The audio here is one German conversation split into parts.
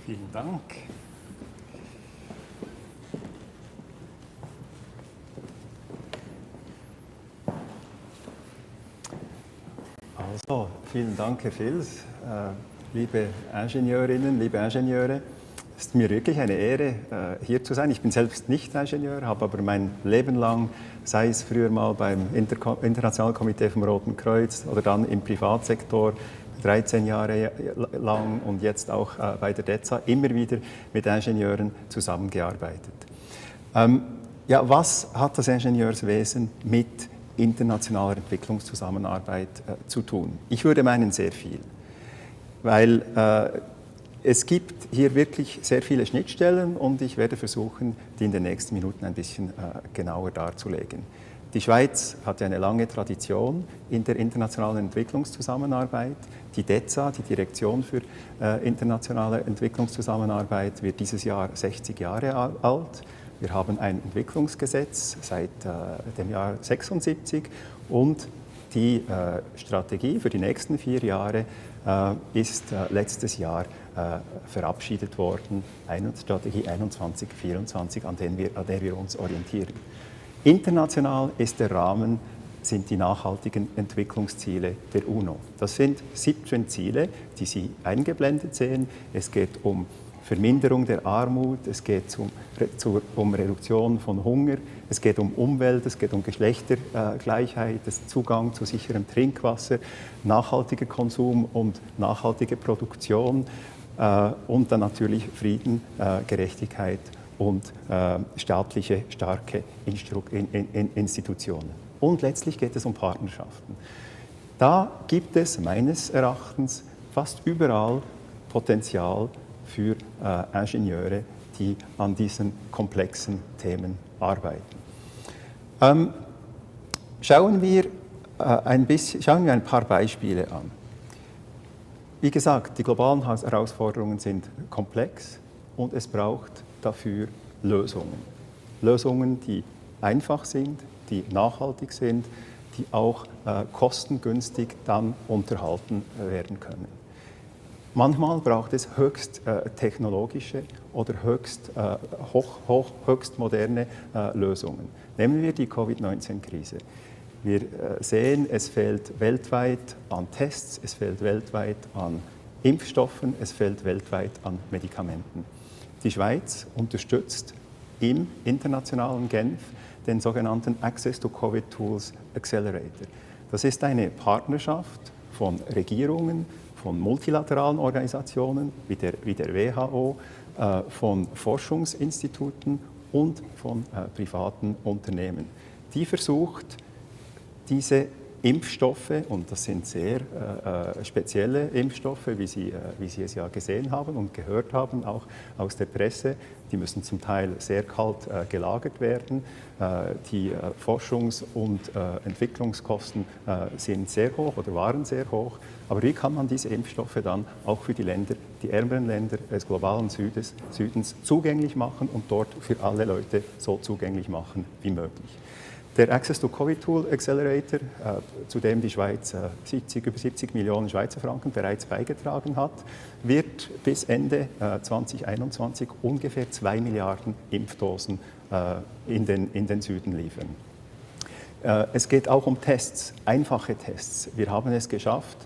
Vielen Dank. Also, vielen Dank, Herr Vils. Liebe Ingenieurinnen, liebe Ingenieure, es ist mir wirklich eine Ehre, hier zu sein. Ich bin selbst nicht Ingenieur, habe aber mein Leben lang, sei es früher mal beim Internationalen Komitee vom Roten Kreuz oder dann im Privatsektor, 13 Jahre lang und jetzt auch bei der DEZA, immer wieder mit Ingenieuren zusammengearbeitet. Ja, was hat das Ingenieurswesen mit internationaler Entwicklungszusammenarbeit zu tun? Ich würde meinen, sehr viel, weil es gibt hier wirklich sehr viele Schnittstellen und ich werde versuchen, die in den nächsten Minuten ein bisschen genauer darzulegen. Die Schweiz hat ja eine lange Tradition in der internationalen Entwicklungszusammenarbeit. Die DEZA, die Direktion für internationale Entwicklungszusammenarbeit, wird dieses Jahr 60 Jahre alt. Wir haben ein Entwicklungsgesetz seit dem Jahr 76 und die Strategie für die nächsten 4 Jahre ist letztes Jahr verabschiedet worden, Strategie 21-24, an der wir uns orientieren. International ist der Rahmen, sind die nachhaltigen Entwicklungsziele der UNO. Das sind 17 Ziele, die Sie eingeblendet sehen. Es geht um Verminderung der Armut, es geht um Reduktion von Hunger, es geht um Umwelt, es geht um Geschlechtergleichheit, Zugang zu sicherem Trinkwasser, nachhaltiger Konsum und nachhaltige Produktion und dann natürlich Frieden, Gerechtigkeit und staatliche, starke Institutionen. Und letztlich geht es um Partnerschaften. Da gibt es meines Erachtens fast überall Potenzial für Ingenieure, die an diesen komplexen Themen arbeiten. Schauen wir ein paar Beispiele an. Wie gesagt, die globalen Herausforderungen sind komplex und es braucht dafür Lösungen. Lösungen, die einfach sind, die nachhaltig sind, die auch kostengünstig dann unterhalten werden können. Manchmal braucht es höchst technologische oder höchst moderne Lösungen. Nehmen wir die Covid-19-Krise. Wir sehen, es fehlt weltweit an Tests, es fehlt weltweit an Impfstoffen, es fehlt weltweit an Medikamenten. Die Schweiz unterstützt im internationalen Genf den sogenannten Access to Covid Tools Accelerator. Das ist eine Partnerschaft von Regierungen, von multilateralen Organisationen wie der WHO, von Forschungsinstituten und von privaten Unternehmen. Die versucht, diese Impfstoffe, und das sind sehr spezielle Impfstoffe, wie Sie es ja gesehen haben und gehört haben, auch aus der Presse, die müssen zum Teil sehr kalt gelagert werden. Die Forschungs- und Entwicklungskosten sind sehr hoch oder waren sehr hoch. Aber wie kann man diese Impfstoffe dann auch für die Länder, die ärmeren Länder des globalen Südens zugänglich machen und dort für alle Leute so zugänglich machen wie möglich? Der Access to Covid Tool Accelerator, zu dem die Schweiz über 70 Millionen Schweizer Franken bereits beigetragen hat, wird bis Ende 2021 ungefähr 2 Milliarden Impfdosen in den Süden liefern. Es geht auch um Tests, einfache Tests. Wir haben es geschafft,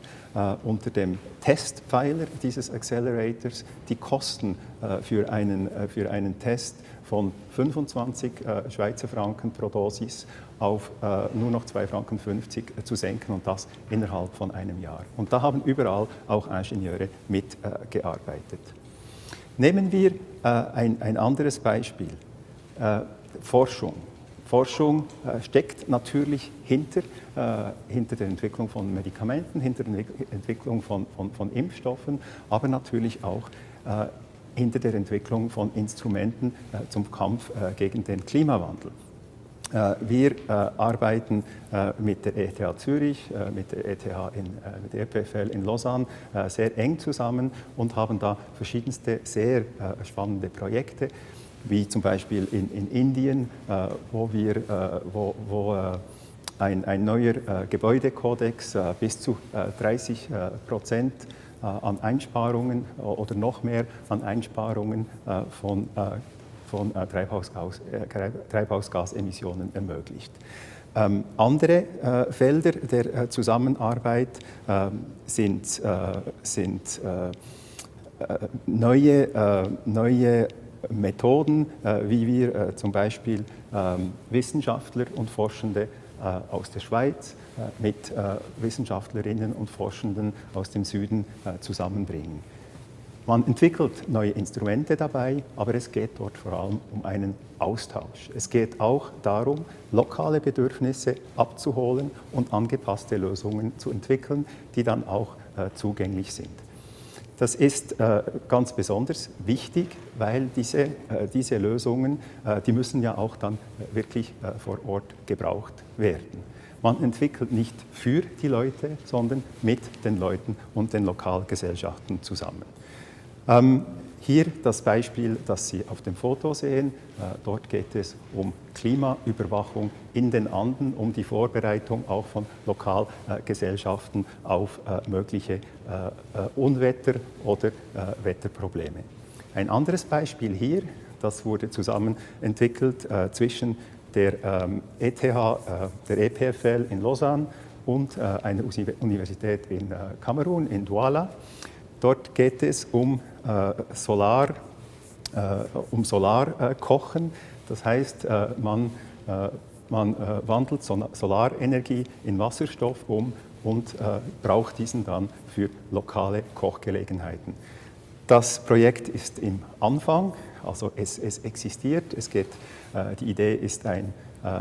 unter dem Testpfeiler dieses Accelerators die Kosten für einen Test von 25 Schweizer Franken pro Dosis auf nur noch 2,50 Franken zu senken und das innerhalb von einem Jahr. Und da haben überall auch Ingenieure mitgearbeitet. Nehmen wir ein anderes Beispiel, Forschung. Forschung steckt natürlich hinter der Entwicklung von Medikamenten, hinter der Entwicklung von Impfstoffen, aber natürlich auch hinter der Entwicklung von Instrumenten zum Kampf gegen den Klimawandel. Wir arbeiten mit der ETH Zürich, mit der mit der EPFL in Lausanne sehr eng zusammen und haben da verschiedenste sehr spannende Projekte, wie zum Beispiel in Indien, wo ein neuer Gebäudekodex bis zu 30% an Einsparungen oder noch mehr an Einsparungen von Treibhausgasemissionen ermöglicht. Andere Felder der Zusammenarbeit sind neue Methoden, wie wir zum Beispiel Wissenschaftler und Forschende aus der Schweiz mit Wissenschaftlerinnen und Forschenden aus dem Süden zusammenbringen. Man entwickelt neue Instrumente dabei, aber es geht dort vor allem um einen Austausch. Es geht auch darum, lokale Bedürfnisse abzuholen und angepasste Lösungen zu entwickeln, die dann auch zugänglich sind. Das ist ganz besonders wichtig, weil diese Lösungen, die müssen ja auch dann wirklich vor Ort gebraucht werden. Man entwickelt nicht für die Leute, sondern mit den Leuten und den Lokalgesellschaften zusammen. Hier das Beispiel, das Sie auf dem Foto sehen. Dort geht es um Klimaüberwachung in den Anden, um die Vorbereitung auch von Lokalgesellschaften auf mögliche Unwetter oder Wetterprobleme. Ein anderes Beispiel hier, das wurde zusammen entwickelt zwischen der ETH, der EPFL in Lausanne und einer Universität in Kamerun, in Douala. Dort geht es um Solarkochen. Das heißt, man wandelt Solarenergie in Wasserstoff um und braucht diesen dann für lokale Kochgelegenheiten. Das Projekt ist im Anfang, also es existiert. Die Idee ist ein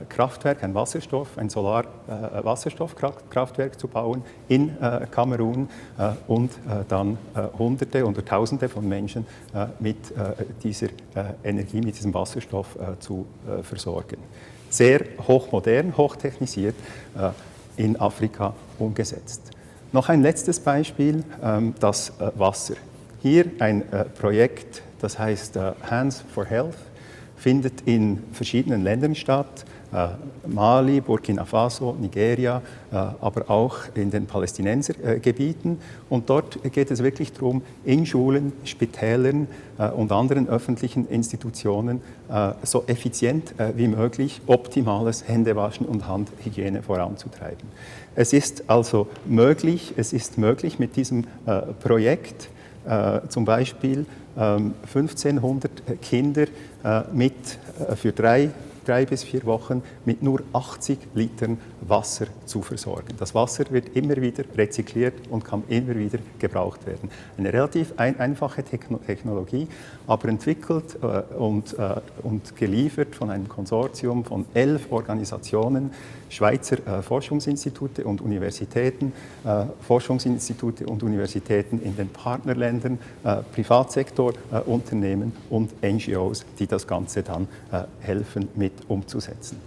Kraftwerk, ein Solar-Wasserstoffkraftwerk zu bauen in Kamerun und dann Hunderte oder Tausende von Menschen mit dieser Energie, mit diesem Wasserstoff zu versorgen. Sehr hochmodern, hochtechnisiert, in Afrika umgesetzt. Noch ein letztes Beispiel, das Wasser. Hier ein Projekt, das heißt Hands for Health, findet in verschiedenen Ländern statt, Mali, Burkina Faso, Nigeria, aber auch in den Palästinensergebieten. Und dort geht es wirklich darum, in Schulen, Spitälern und anderen öffentlichen Institutionen so effizient wie möglich optimales Händewaschen und Handhygiene voranzutreiben. Es ist möglich mit diesem Projekt zum Beispiel 1500 Kinder für 3 bis 4 Wochen mit nur 80 Litern Wasser zu versorgen. Das Wasser wird immer wieder rezykliert und kann immer wieder gebraucht werden. Eine relativ einfache Technologie, aber entwickelt und geliefert von einem Konsortium von 11 Organisationen, Schweizer Forschungsinstitute und Universitäten, Forschungsinstitute und Universitäten in den Partnerländern, Privatsektor, Unternehmen und NGOs, die das Ganze dann helfen mit umzusetzen.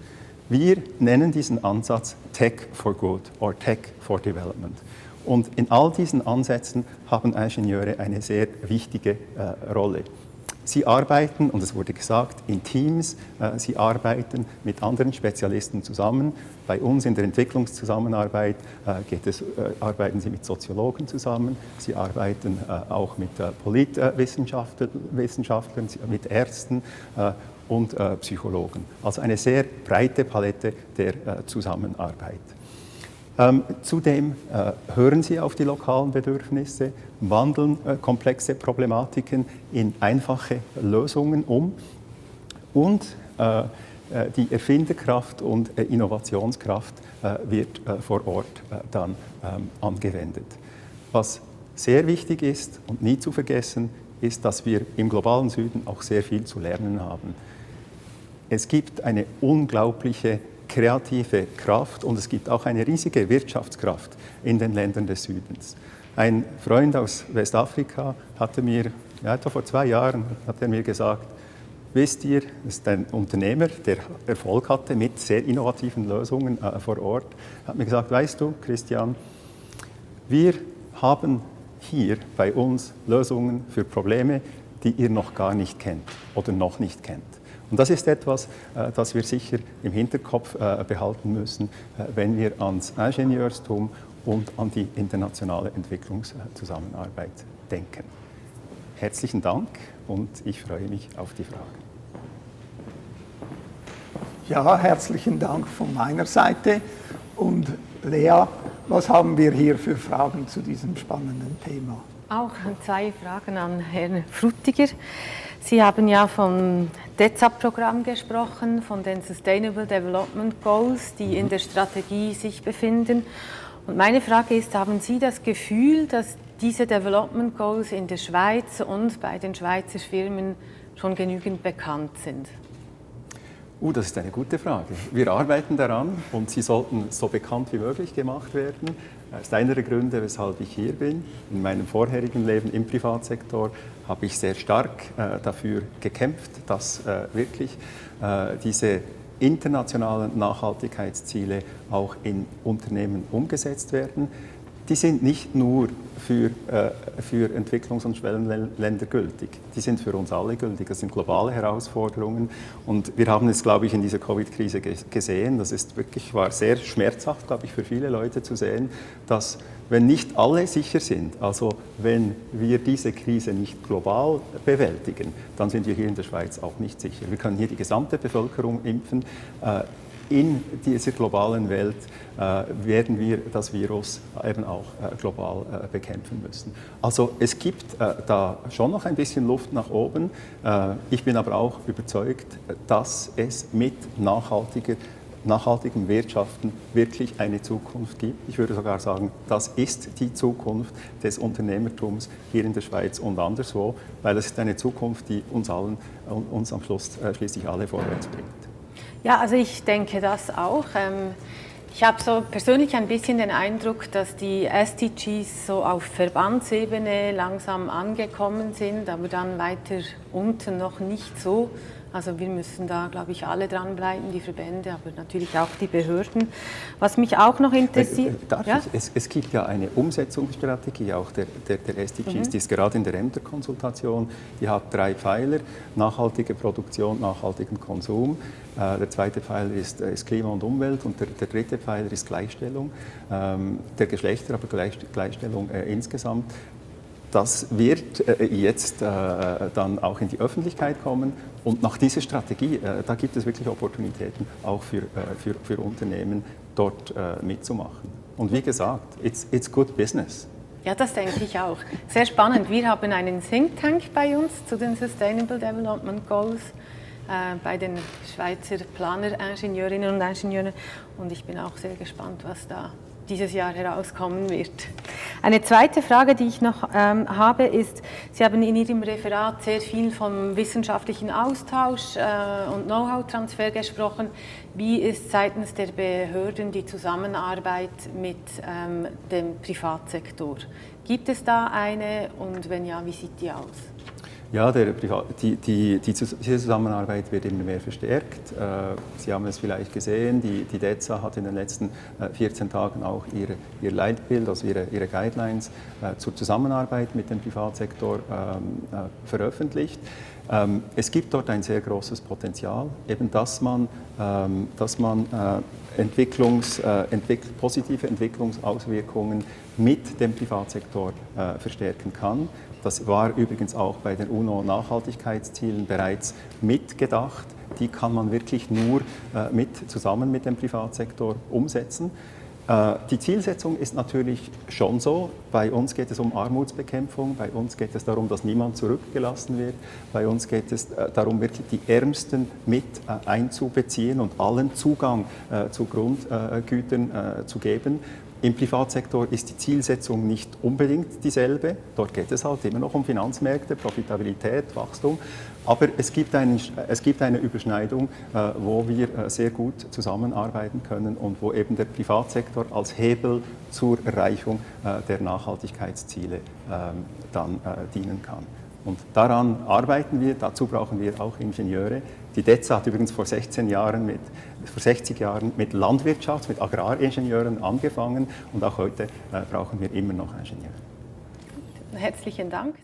Wir nennen diesen Ansatz Tech for Good or Tech for Development. Und in all diesen Ansätzen haben Ingenieure eine sehr wichtige Rolle. Sie arbeiten, und es wurde gesagt, in Teams, sie arbeiten mit anderen Spezialisten zusammen. Bei uns in der Entwicklungszusammenarbeit arbeiten sie mit Soziologen zusammen, sie arbeiten auch mit Politwissenschaftlern, mit Ärzten und Psychologen. Also eine sehr breite Palette der Zusammenarbeit. Zudem hören sie auf die lokalen Bedürfnisse, wandeln komplexe Problematiken in einfache Lösungen um und die Erfinderkraft und Innovationskraft wird vor Ort dann angewendet. Was sehr wichtig ist und nie zu vergessen, ist, dass wir im globalen Süden auch sehr viel zu lernen haben. Es gibt eine unglaubliche kreative Kraft und es gibt auch eine riesige Wirtschaftskraft in den Ländern des Südens. Ein Freund aus Westafrika hatte mir, etwa vor 2 Jahren, gesagt, wisst ihr, das ist ein Unternehmer, der Erfolg hatte mit sehr innovativen Lösungen vor Ort, hat mir gesagt, weißt du, Christian, wir haben hier bei uns Lösungen für Probleme, die ihr noch gar nicht kennt oder noch nicht kennt. Und das ist etwas, das wir sicher im Hinterkopf behalten müssen, wenn wir ans Ingenieurstum und an die internationale Entwicklungszusammenarbeit denken. Herzlichen Dank und ich freue mich auf die Fragen. Ja, herzlichen Dank von meiner Seite. Und Lea, was haben wir hier für Fragen zu diesem spannenden Thema? Auch 2 Fragen an Herrn Frutiger. Sie haben ja vom DEZA-Programm gesprochen, von den Sustainable Development Goals, die in der Strategie sich befinden. Und meine Frage ist, haben Sie das Gefühl, dass diese Development Goals in der Schweiz und bei den Schweizer Firmen schon genügend bekannt sind? Das ist eine gute Frage. Wir arbeiten daran und sie sollten so bekannt wie möglich gemacht werden. Das ist einer der Gründe, weshalb ich hier bin. In meinem vorherigen Leben im Privatsektor habe ich sehr stark dafür gekämpft, dass wirklich diese internationalen Nachhaltigkeitsziele auch in Unternehmen umgesetzt werden. Die sind nicht nur für Entwicklungs- und Schwellenländer gültig, die sind für uns alle gültig. Das sind globale Herausforderungen und wir haben es, glaube ich, in dieser Covid-Krise gesehen, das ist wirklich, war sehr schmerzhaft, glaube ich, für viele Leute zu sehen, dass wenn nicht alle sicher sind, also wenn wir diese Krise nicht global bewältigen, dann sind wir hier in der Schweiz auch nicht sicher. Wir können hier die gesamte Bevölkerung impfen. In dieser globalen Welt werden wir das Virus eben auch global bekämpfen müssen. Also es gibt da schon noch ein bisschen Luft nach oben. Ich bin aber auch überzeugt, dass es mit nachhaltigem Wirtschaften wirklich eine Zukunft gibt. Ich würde sogar sagen, das ist die Zukunft des Unternehmertums hier in der Schweiz und anderswo, weil es ist eine Zukunft, die uns am Schluss schließlich alle vorwärts bringt. Ja, also ich denke das auch. Ich habe so persönlich ein bisschen den Eindruck, dass die SDGs so auf Verbandsebene langsam angekommen sind, aber dann weiter unten noch nicht so. Also wir müssen da, glaube ich, alle dranbleiben, die Verbände, aber natürlich auch die Behörden. Was mich auch noch interessiert... Es gibt ja eine Umsetzungsstrategie auch der SDGs, die ist gerade in der Ämterkonsultation. Die hat 3 Pfeiler: nachhaltige Produktion, nachhaltigen Konsum. Der zweite Pfeiler ist Klima und Umwelt und der dritte Pfeiler ist Gleichstellung der Geschlechter, aber Gleichstellung insgesamt. Das wird jetzt dann auch in die Öffentlichkeit kommen und nach dieser Strategie, da gibt es wirklich Opportunitäten auch für Unternehmen dort mitzumachen. Und wie gesagt, it's good business. Ja, das denke ich auch. Sehr spannend. Wir haben einen Think Tank bei uns zu den Sustainable Development Goals bei den Schweizer Planer-Ingenieurinnen und Ingenieuren und ich bin auch sehr gespannt, was da dieses Jahr herauskommen wird. Eine zweite Frage, die ich noch habe, ist, Sie haben in Ihrem Referat sehr viel vom wissenschaftlichen Austausch und Know-how-Transfer gesprochen. Wie ist seitens der Behörden die Zusammenarbeit mit dem Privatsektor? Gibt es da eine und wenn ja, wie sieht die aus? Ja, diese Zusammenarbeit wird immer mehr verstärkt. Sie haben es vielleicht gesehen, die DEZA hat in den letzten 14 Tagen auch ihr Leitbild, also ihre Guidelines zur Zusammenarbeit mit dem Privatsektor veröffentlicht. Es gibt dort ein sehr großes Potenzial, eben dass man positive Entwicklungsauswirkungen mit dem Privatsektor verstärken kann. Das war übrigens auch bei den UNO-Nachhaltigkeitszielen bereits mitgedacht. Die kann man wirklich nur zusammen mit dem Privatsektor umsetzen. Die Zielsetzung ist natürlich schon so. Bei uns geht es um Armutsbekämpfung, bei uns geht es darum, dass niemand zurückgelassen wird. Bei uns geht es darum, wirklich die Ärmsten mit einzubeziehen und allen Zugang zu Grundgütern zu geben. Im Privatsektor ist die Zielsetzung nicht unbedingt dieselbe. Dort geht es halt immer noch um Finanzmärkte, Profitabilität, Wachstum. Aber es gibt eine Überschneidung, wo wir sehr gut zusammenarbeiten können und wo eben der Privatsektor als Hebel zur Erreichung der Nachhaltigkeitsziele dann dienen kann. Und daran arbeiten wir, dazu brauchen wir auch Ingenieure. Die DEZA hat übrigens vor 60 Jahren mit Landwirtschafts-, mit Agraringenieuren angefangen und auch heute brauchen wir immer noch Ingenieure. Herzlichen Dank.